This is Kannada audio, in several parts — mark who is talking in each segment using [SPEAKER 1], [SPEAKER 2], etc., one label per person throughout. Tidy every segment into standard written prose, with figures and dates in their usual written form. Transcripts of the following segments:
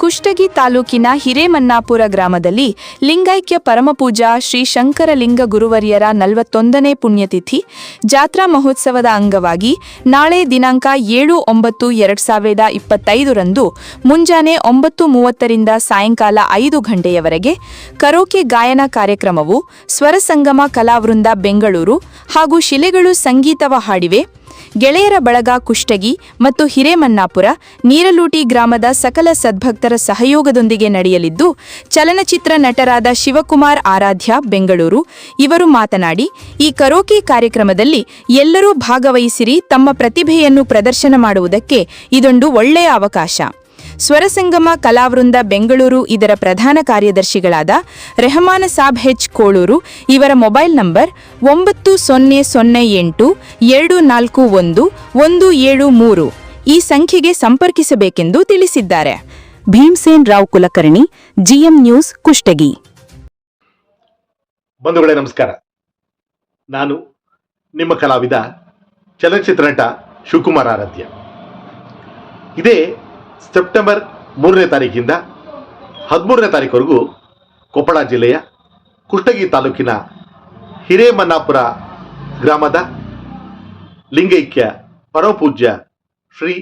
[SPEAKER 1] ಕುಷ್ಟಗಿ ತಾಲೂಕಿನ ಹಿರೇಮನ್ನಾಪುರ ಗ್ರಾಮದಲ್ಲಿ ಲಿಂಗೈಕ್ಯ ಪರಮಪೂಜಾ ಶ್ರೀ ಶಂಕರಲಿಂಗ ಗುರುವರ್ಯರ 41ನೇ ಪುಣ್ಯತಿಥಿ ಜಾತ್ರಾ ಮಹೋತ್ಸವದ ಅಂಗವಾಗಿ ನಾಳೆ ದಿನಾಂಕ 7-9-2025 ರಂದು ಮುಂಜಾನೆ 9:30 ರಿಂದ ಸಾಯಂಕಾಲ 5 ಗಂಟೆಯವರೆಗೆ ಕರೋಕೆ ಗಾಯನ ಕಾರ್ಯಕ್ರಮವು ಸ್ವರಸಂಗಮ ಕಲಾವೃಂದ ಬೆಂಗಳೂರು ಹಾಗೂ ಶಿಲೆಗಳು ಸಂಗೀತವ ಹಾಡಿವೆ. ಗೆಳೆಯರ ಬಳಗ ಕುಷ್ಟಗಿ ಮತ್ತು ಹಿರೇಮನ್ನಾಪುರ ನೀರಲೂಟಿ ಗ್ರಾಮದ ಸಕಲ ಸದ್ಭಕ್ತರ ಸಹಯೋಗದೊಂದಿಗೆ ನಡೆಯಲಿದ್ದು, ಚಲನಚಿತ್ರ ನಟರಾದ ಶಿವಕುಮಾರ್ ಆರಾಧ್ಯ ಬೆಂಗಳೂರು ಇವರು ಮಾತನಾಡಿ, ಈ ಕರೋಕೆ ಕಾರ್ಯಕ್ರಮದಲ್ಲಿ ಎಲ್ಲರೂ ಭಾಗವಹಿಸಿರಿ, ತಮ್ಮ ಪ್ರತಿಭೆಯನ್ನು ಪ್ರದರ್ಶನ ಮಾಡುವುದಕ್ಕೆ ಇದೊಂದು ಒಳ್ಳೆಯ ಅವಕಾಶ. ಸ್ವರಸಂಗಮ ಕಲಾವೃಂದ ಬೆಂಗಳೂರು ಇದರ ಪ್ರಧಾನ ಕಾರ್ಯದರ್ಶಿಗಳಾದ ರೆಹಮಾನ ಸಾಬ್ ಹೆಚ್ ಕೋಳೂರು ಇವರ ಮೊಬೈಲ್ ನಂಬರ್ 9008241173 ಈ ಸಂಖ್ಯೆಗೆ ಸಂಪರ್ಕಿಸಬೇಕೆಂದು ತಿಳಿಸಿದ್ದಾರೆ. Bhimsen Rao Kulkarni, GM news, Kushtagi.
[SPEAKER 2] ಬಂಧುಗಳೇ ನಮಸ್ಕಾರ. ನಾನು ನಿಮ್ಮ ಕಲಾವಿದ ಚಲನಚಿತ್ರ ನಟ ಶಿವಕುಮಾರ್ ಆರಾಧ್ಯ. ಇದೇ ಸೆಪ್ಟೆಂಬರ್ 3ನೇ ತಾರೀಕಿಂದ 13ನೇ ತಾರೀಕುವರೆಗೂ ಕೊಪ್ಪಳ ಜಿಲ್ಲೆಯ ಕುಷ್ಟಗಿ ತಾಲೂಕಿನ ಹಿರೇಮನ್ನಾಪುರ ಗ್ರಾಮದ ಲಿಂಗೈಕ್ಯ ಪರಮಪೂಜ್ಯ ಶ್ರೀ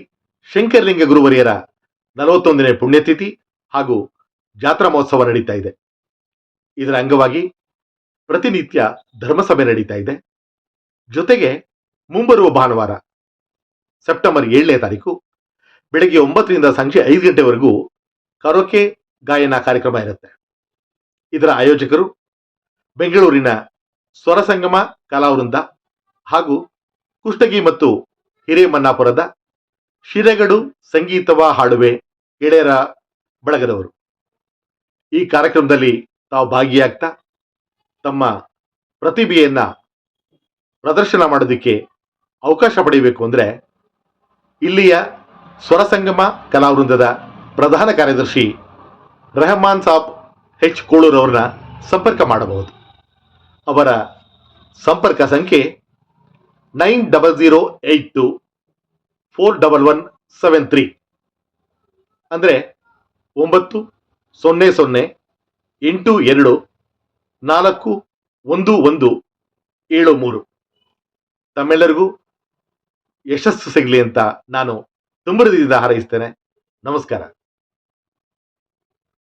[SPEAKER 2] ಶಂಕರಲಿಂಗ ಗುರುವರ್ಯರ 41ನೇ ಪುಣ್ಯತಿಥಿ ಹಾಗೂ ಜಾತ್ರಾ ಮಹೋತ್ಸವ ನಡೀತಾ ಇದೆ. ಇದರ ಅಂಗವಾಗಿ ಪ್ರತಿನಿತ್ಯ ಧರ್ಮಸಭೆ ನಡೀತಾ ಇದೆ. ಜೊತೆಗೆ ಮುಂಬರುವ ಭಾನುವಾರ ಸೆಪ್ಟೆಂಬರ್ 7ನೇ ತಾರೀಕು ಬೆಳಗ್ಗೆ 9 ರಿಂದ ಸಂಜೆ 5 ಗಂಟೆವರೆಗೂ ಕರೋಕೆ ಗಾಯನ ಕಾರ್ಯಕ್ರಮ ಇರುತ್ತೆ. ಇದರ ಆಯೋಜಕರು ಬೆಂಗಳೂರಿನ ಸ್ವರಸಂಗಮ ಕಲಾವೃಂದ ಹಾಗೂ ಕುಷ್ಟಗಿ ಮತ್ತು ಹಿರೇಮನ್ನಾಪುರದ ಶಿಲೆಗಳು ಸಂಗೀತವ ಹಾಡುವೆ ಗೆಳೆಯರ ಬಳಗದವರು. ಈ ಕಾರ್ಯಕ್ರಮದಲ್ಲಿ ತಾವು ಭಾಗಿಯಾಗ್ತಾ ತಮ್ಮ ಪ್ರತಿಭೆಯನ್ನ ಪ್ರದರ್ಶನ ಮಾಡೋದಕ್ಕೆ ಅವಕಾಶ ಪಡೆಯಬೇಕು ಅಂದರೆ ಇಲ್ಲಿಯ ಸ್ವರಸಂಗಮ ಕಲಾವೃಂದದ ಪ್ರಧಾನ ಕಾರ್ಯದರ್ಶಿ ರೆಹಮಾನ್ ಸಾಬ್ ಹೆಚ್ ಕೋಳೂರ್ ಅವರನ್ನ ಸಂಪರ್ಕ ಮಾಡಬಹುದು. ಅವರ ಸಂಪರ್ಕ ಸಂಖ್ಯೆ 9008241173 ಅಂದರೆ 9008241173. ತಮ್ಮೆಲ್ಲರಿಗೂ ಯಶಸ್ಸು ಸಿಗಲಿ ಅಂತ ನಾನು ತುಂಬದಿಂದ ಹಾರೈಸ್ತೇನೆ. ನಮಸ್ಕಾರ.